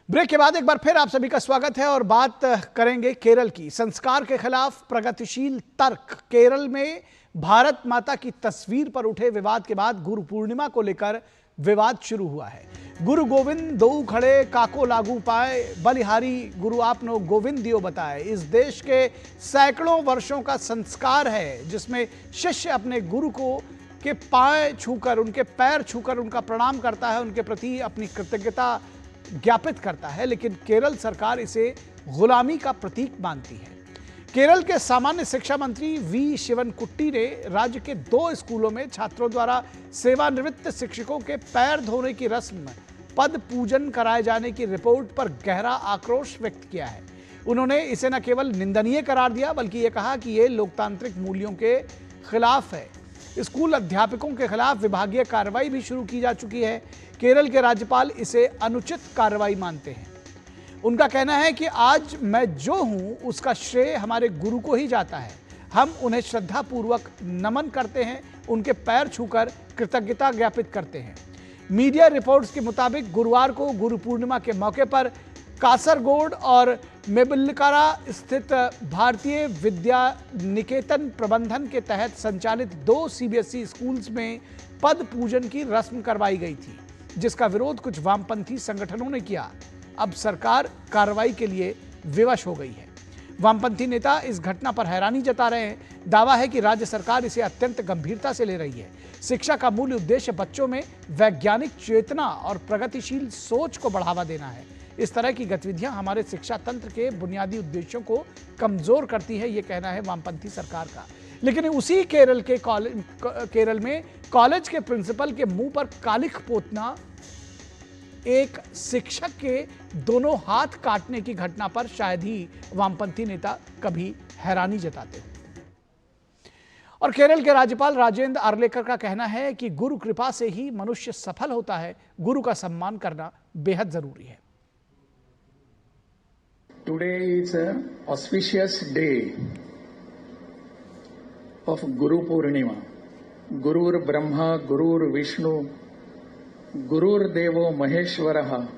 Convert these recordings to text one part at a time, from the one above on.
Break के बाद एक बार फिर आप सभी का स्वागत है और बात करेंगे केरल की। संस्कार के खिलाफ प्रगतिशील तर्क। केरल में भारत माता की तस्वीर पर उठे विवाद के बाद गुरु पूर्णिमा को लेकर विवाद शुरू हुआ है। गुरु गोविंद दो खड़े काको लागू पाए, बलिहारी गुरु आपनो गोविंद दियो बताए। इस देश के सैकड़ों वर्षों का संस्कार है जिसमें शिष्य अपने गुरु को के पांव छूकर, उनके पैर छूकर उनका प्रणाम करता है, उनके प्रति अपनी कृतज्ञता ज्ञापित करता है। लेकिन केरल सरकार इसे गुलामी का प्रतीक मानती है। केरल के सामान्य शिक्षा मंत्री वी शिवनकुट्टी ने राज्य के 2 स्कूलों में छात्रों द्वारा सेवानिवृत्त शिक्षकों के पैर धोने की रस्म पद पूजन कराए जाने की रिपोर्ट पर गहरा आक्रोश व्यक्त किया है। उन्होंने इसे न केवल निंदनीय करार दिया बल्कि ये कहा कि ये लोकतांत्रिक मूल्यों के खिलाफ है। स्कूल अध्यापकों के खिलाफ विभागीय कार्रवाई भी शुरू की जा चुकी है। केरल के राज्यपाल इसे अनुचित कार्रवाई मानते हैं। उनका कहना है कि आज मैं जो हूं उसका श्रेय हमारे गुरु को ही जाता है। हम उन्हें श्रद्धापूर्वक नमन करते हैं, उनके पैर छूकर कृतज्ञता ज्ञापित करते हैं। मीडिया रिपोर्ट्स के मुताबिक गुरुवार को गुरु पूर्णिमा के मौके पर कासरगोड और मेबुल्लिकारा स्थित भारतीय विद्या निकेतन प्रबंधन के तहत संचालित 2 सीबीएसई स्कूल्स में पद पूजन की रस्म करवाई गई थी, जिसका विरोध कुछ वामपंथी संगठनों ने किया। अब सरकार कार्रवाई के लिए विवश हो गई है। वामपंथी नेता इस घटना पर हैरानी जता रहे हैं। दावा है कि राज्य सरकार इसे अत्यंत गंभीरता से ले रही है। शिक्षा का मूल उद्देश्य बच्चों में वैज्ञानिक चेतना और प्रगतिशील सोच को बढ़ावा देना है। इस तरह की गतिविधियां हमारे शिक्षा तंत्र के बुनियादी उद्देश्यों को कमजोर करती है, यह कहना है वामपंथी सरकार का। लेकिन उसी केरल में कॉलेज के प्रिंसिपल के मुंह पर कालिख पोतना, एक शिक्षक के दोनों हाथ काटने की घटना पर शायद ही वामपंथी नेता कभी हैरानी जताते हैं। और केरल के राज्यपाल राजेंद्र आर्लेकर का कहना है कि गुरु कृपा से ही मनुष्य सफल होता है। गुरु का सम्मान करना बेहद जरूरी है। Today is an auspicious day of Guru Purnima. Gurur Brahma, Gurur Vishnu, Gurur Devo Maheshwaraha,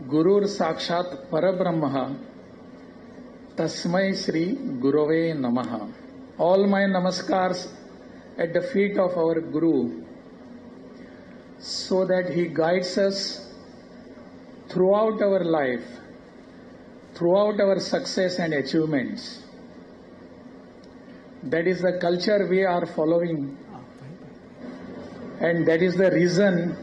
Gurur Sakshat Parabrahma, Tasmai Shri Gurave Namaha. All my namaskars at the feet of our Guru, so that he guides us throughout our life, throughout our success and achievements. That is the culture we are following, and that is the reason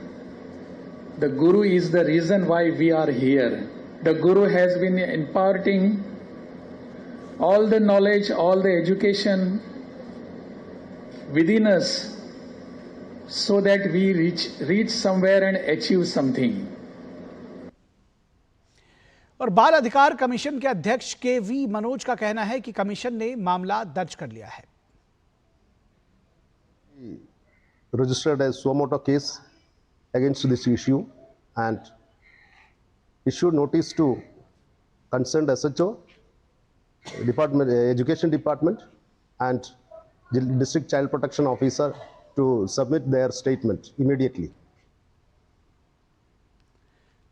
the Guru is the reason why we are here. The Guru has been imparting all the knowledge, all the education within us so that we reach somewhere and achieve something. और बाल अधिकार commission के अध्यक्ष KV. Manoj का कहना है कि commission ने मामला दर्ज कर लिया है। Registered a suo motu case against this issue and issued notice to concerned SHO, department, education department and district child protection officer to submit their statement immediately.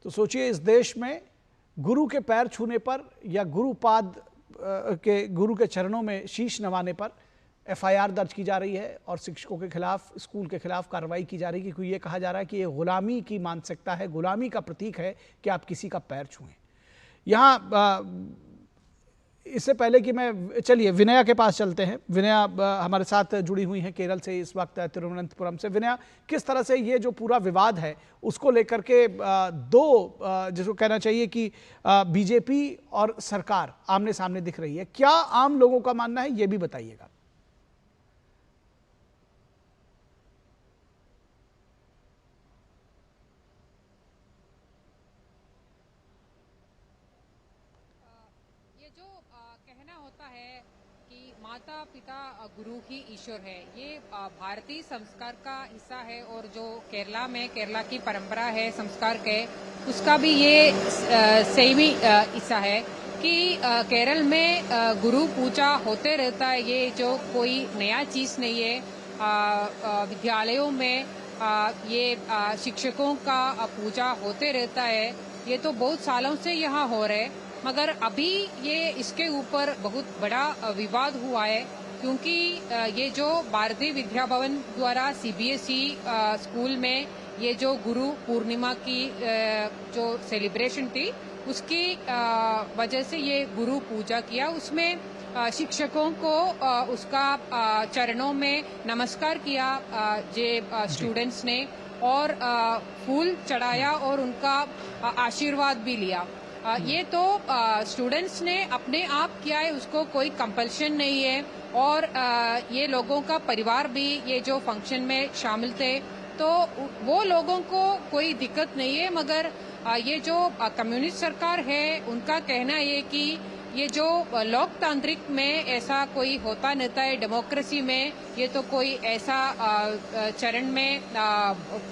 तो सोचिए, इस देश में गुरु के पैर छूने पर या गुरु के चरणों में शीश नवाने पर एफआईआर दर्ज की जा रही है और शिक्षकों के खिलाफ, स्कूल के खिलाफ कार्रवाई की जा रही है, क्योंकि ये कहा जा रहा है कि ये गुलामी की मानसिकता है, गुलामी का प्रतीक है कि आप किसी का पैर छुएं। यहाँ इससे पहले कि मैं, चलिए विनया के पास चलते हैं। विनया हमारे साथ जुड़ी हुई हैं केरल से इस वक्त, तिरुवनंतपुरम से। विनया, किस तरह से ये जो पूरा विवाद है उसको लेकर के जिसको कहना चाहिए कि बीजेपी और सरकार आमने सामने दिख रही है, क्या आम लोगों का मानना है, ये भी बताइएगा। कहना होता है कि माता पिता गुरु ही ईश्वर है, ये भारतीय संस्कार का हिस्सा है। और जो केरला की परंपरा है संस्कार के, उसका भी ये सेम ही हिस्सा है कि केरल में गुरु पूजा होते रहता है। ये जो कोई नया चीज नहीं है। विद्यालयों में ये शिक्षकों का पूजा होते रहता है, ये तो बहुत सालों से यहाँ हो रहे, मगर अभी ये इसके ऊपर बहुत बड़ा विवाद हुआ है, क्योंकि ये जो भारतीय विद्या भवन द्वारा सीबीएसई स्कूल में ये जो गुरु पूर्णिमा की जो सेलिब्रेशन थी, उसकी वजह से ये गुरु पूजा किया, उसमें शिक्षकों को उसका चरणों में नमस्कार किया जे स्टूडेंट्स ने, और फूल चढ़ाया और उनका आशीर्वाद भी लिया। ये तो स्टूडेंट्स ने अपने आप किया है, उसको कोई कंपल्शन नहीं है, और ये लोगों का परिवार भी ये जो फंक्शन में शामिल थे, तो वो लोगों को कोई दिक्कत नहीं है। मगर ये जो कम्युनिस्ट सरकार है, उनका कहना है कि ये जो लोकतांत्रिक में ऐसा कोई होता नहीं है, डेमोक्रेसी में ये तो कोई ऐसा चरण में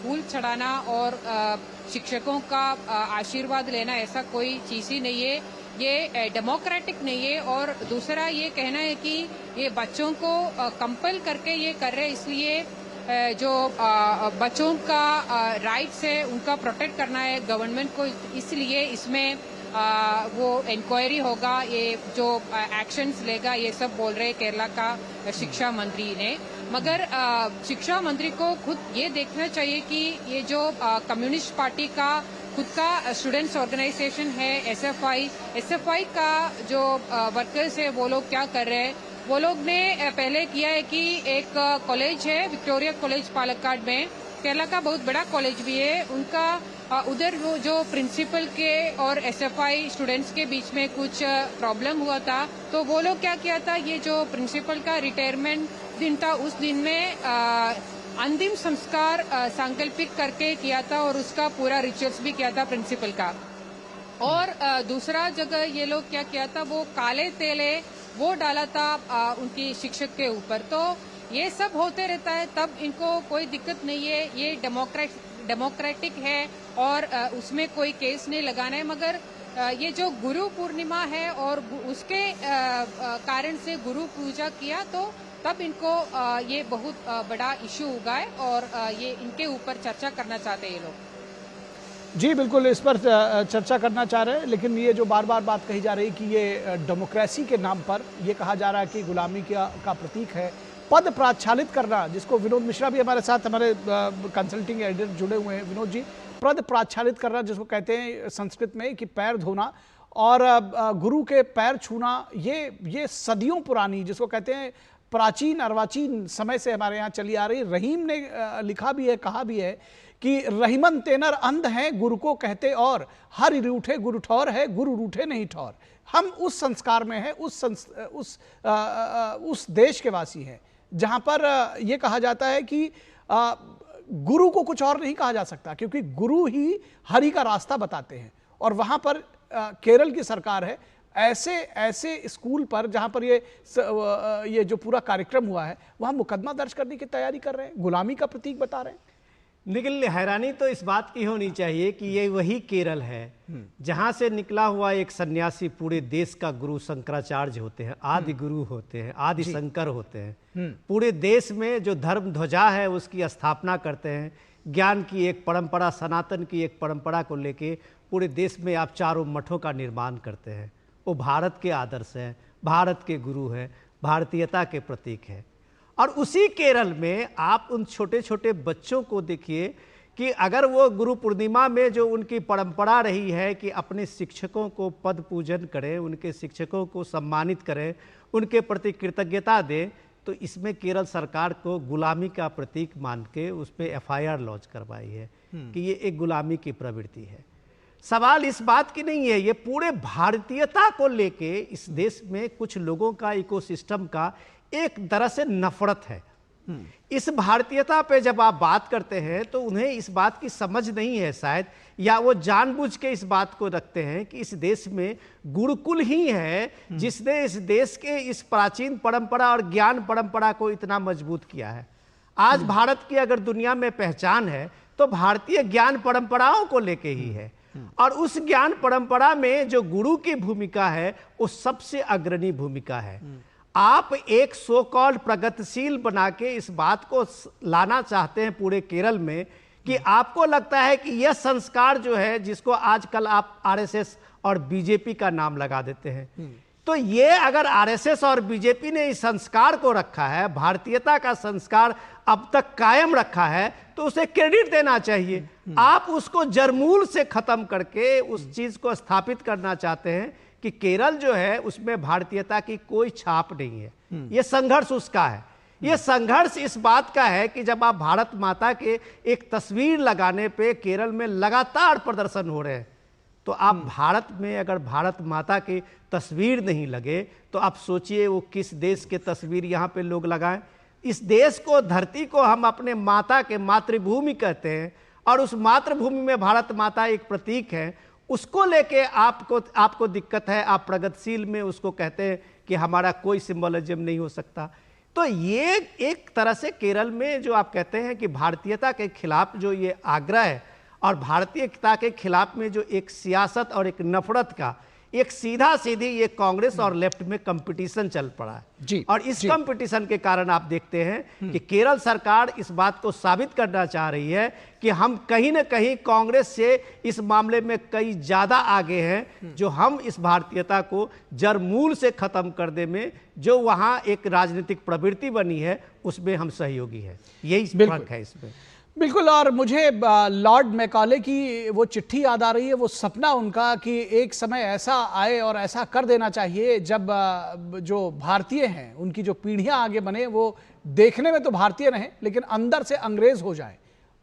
फूल चढ़ाना और शिक्षकों का आशीर्वाद लेना ऐसा कोई चीज ही नहीं है, ये डेमोक्रेटिक नहीं है। और दूसरा ये कहना है कि ये बच्चों को कंपल करके ये कर रहे हैं, इसलिए जो बच्चों का राइट्स है उनका प्रोटेक्ट करना है गवर्नमेंट को, इसलिए इसमें वो इंक्वायरी होगा, ये जो एक्शंस लेगा, ये सब बोल रहे केरला का शिक्षा मंत्री ने। मगर शिक्षा मंत्री को खुद ये देखना चाहिए कि ये जो कम्युनिस्ट पार्टी का खुद का स्टूडेंट्स ऑर्गेनाइजेशन है एसएफआई का जो वर्कर्स है वो लोग क्या कर रहे हैं। वो लोग ने पहले किया है कि एक कॉलेज है विक्टोरिया कॉलेज पालक्काड में, केरला का बहुत बड़ा कॉलेज भी है, उनका उधर वो जो प्रिंसिपल के और एसएफआई स्टूडेंट्स के बीच में कुछ प्रॉब्लम हुआ था, तो वो लोग क्या किया था, ये जो प्रिंसिपल का रिटायरमेंट दिन था उस दिन में अंतिम संस्कार सांकल्पिक करके किया था, और उसका पूरा रिचुअल्स भी किया था प्रिंसिपल का। और दूसरा जगह ये लोग क्या किया था, वो काले तेले वो डाला था उनकी शिक्षक के ऊपर। तो ये सब होते रहता है, तब इनको कोई दिक्कत नहीं है, ये डेमोक्रेटिक है और उसमें कोई केस नहीं लगाना है। मगर ये जो गुरु पूर्णिमा है और उसके कारण से गुरु पूजा किया, तो तब इनको ये बहुत बड़ा इश्यू हुआ है, और ये इनके ऊपर चर्चा करना चाहते हैं ये लोग। जी बिल्कुल, इस पर चर्चा करना चाह रहे हैं, लेकिन ये जो बार बार बात कही जा रही कि ये डेमोक्रेसी के नाम पर ये कहा जा रहा है कि गुलामी का प्रतीक है, पद प्रक्षालित करना, जिसको विनोद मिश्रा भी हमारे साथ हमारे कंसल्टिंग एडिटर जुड़े हुए हैं। विनोद जी, पद प्रक्षालित करना जिसको कहते हैं संस्कृत में कि पैर धोना और गुरु के पैर छूना, ये सदियों पुरानी जिसको कहते हैं प्राचीन अर्वाचीन समय से हमारे यहाँ चली आ रही। रहीम ने लिखा भी है, कहा भी है कि रहीमन तेनर अंध हैं गुरु को कहते, और हर रूठे गुरु ठौर है, गुरु रूठे नहीं ठौर। हम उस संस्कार में हैं, उस देश के वासी हैं जहाँ पर यह कहा जाता है कि गुरु को कुछ और नहीं कहा जा सकता, क्योंकि गुरु ही हरि का रास्ता बताते हैं। और वहाँ पर केरल की सरकार है, ऐसे स्कूल पर जहाँ पर ये जो पूरा कार्यक्रम हुआ है, वहाँ मुकदमा दर्ज करने की तैयारी कर रहे हैं, गुलामी का प्रतीक बता रहे हैं। लेकिन हैरानी तो इस बात की होनी चाहिए कि ये वही केरल है जहां से निकला हुआ एक सन्यासी पूरे देश का गुरु शंकराचार्य होते हैं, आदि गुरु होते हैं, आदि शंकर होते हैं। पूरे देश में जो धर्म ध्वजा है उसकी स्थापना करते हैं, ज्ञान की एक परंपरा, सनातन की एक परंपरा को लेके पूरे देश में आप चारों मठों का निर्माण करते हैं। वो भारत के आदर्श हैं, भारत के गुरु हैं, भारतीयता के प्रतीक हैं। और उसी केरल में आप उन छोटे छोटे बच्चों को देखिए कि अगर वो गुरु पूर्णिमा में जो उनकी परंपरा रही है कि अपने शिक्षकों को पद पूजन करें, उनके शिक्षकों को सम्मानित करें, उनके प्रति कृतज्ञता दें, तो इसमें केरल सरकार को गुलामी का प्रतीक मान के उस पर एफआईआर लॉन्च करवाई है कि ये एक गुलामी की प्रवृत्ति है। सवाल इस बात की नहीं है, ये पूरे भारतीयता को लेके इस देश में कुछ लोगों का, इकोसिस्टम का एक तरह से नफरत है। इस भारतीयता पे जब आप बात करते हैं तो उन्हें इस बात की समझ नहीं है शायद, या वो जानबूझ के इस बात को रखते हैं कि इस देश में गुरुकुल ही है जिसने इस देश के इस प्राचीन परंपरा और ज्ञान परंपरा को इतना मजबूत किया है। आज भारत की अगर दुनिया में पहचान है तो भारतीय ज्ञान परंपराओं को लेके ही है, और उस ज्ञान परंपरा में जो गुरु की भूमिका है वो सबसे अग्रणी भूमिका है। आप एक सो कॉल्ड प्रगतिशील बना के इस बात को लाना चाहते हैं पूरे केरल में कि आपको लगता है कि यह संस्कार जो है, जिसको आजकल आप आरएसएस और बीजेपी का नाम लगा देते हैं, तो ये अगर आरएसएस और बीजेपी ने इस संस्कार को रखा है, भारतीयता का संस्कार अब तक कायम रखा है, तो उसे क्रेडिट देना चाहिए। आप उसको जरमूल से खत्म करके उस चीज को स्थापित करना चाहते हैं कि केरल जो है उसमें भारतीयता की कोई छाप नहीं है। ये संघर्ष उसका है। ये संघर्ष इस बात का है कि जब आप भारत माता के एक तस्वीर लगाने पे केरल में लगातार प्रदर्शन हो रहे हैं, तो आप भारत में अगर भारत माता की तस्वीर नहीं लगे तो आप सोचिए वो किस देश के तस्वीर यहाँ पे लोग लगाएं। इस देश को, धरती को हम अपने माता के मातृभूमि कहते हैं, और उस मातृभूमि में भारत माता एक प्रतीक है। उसको लेके आपको दिक्कत है। आप प्रगतिशील में उसको कहते हैं कि हमारा कोई सिंबोलिज्म नहीं हो सकता। तो ये एक तरह से केरल में जो आप कहते हैं कि भारतीयता के खिलाफ जो ये आग्रह है और भारतीयता के खिलाफ में जो एक सियासत और एक नफरत का एक सीधा सीधी ये कांग्रेस और लेफ्ट में कंपटीशन चल पड़ा है जी, और इस कंपटीशन के कारण आप देखते हैं कि केरल सरकार इस बात को साबित करना चाह रही है कि हम कहीं ना कहीं कांग्रेस से इस मामले में कई ज्यादा आगे हैं, जो हम इस भारतीयता को जड़मूल से खत्म कर दे में जो वहां एक राजनीतिक प्रवृत्ति बनी है उसमें हम सहयोगी है। यही फर्क है इसमें। बिल्कुल। और मुझे लॉर्ड मैकॉले की वो चिट्ठी याद आ रही है, वो सपना उनका कि एक समय ऐसा आए और ऐसा कर देना चाहिए जब जो भारतीय हैं उनकी जो पीढ़ियां आगे बने वो देखने में तो भारतीय रहें लेकिन अंदर से अंग्रेज हो जाएं।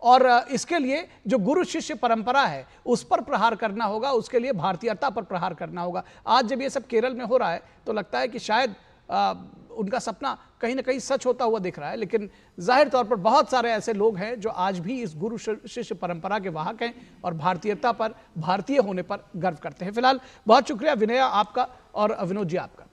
और इसके लिए जो गुरु शिष्य परंपरा है उस पर प्रहार करना होगा, उसके लिए भारतीयता पर प्रहार करना होगा। आज जब ये सब केरल में हो रहा है तो लगता है कि शायद उनका सपना कहीं ना कहीं सच होता हुआ दिख रहा है। लेकिन जाहिर तौर पर बहुत सारे ऐसे लोग हैं जो आज भी इस गुरु शिष्य परंपरा के वाहक हैं और भारतीयता पर, भारतीय होने पर गर्व करते हैं। फिलहाल बहुत शुक्रिया विनया आपका और विनोद जी आपका।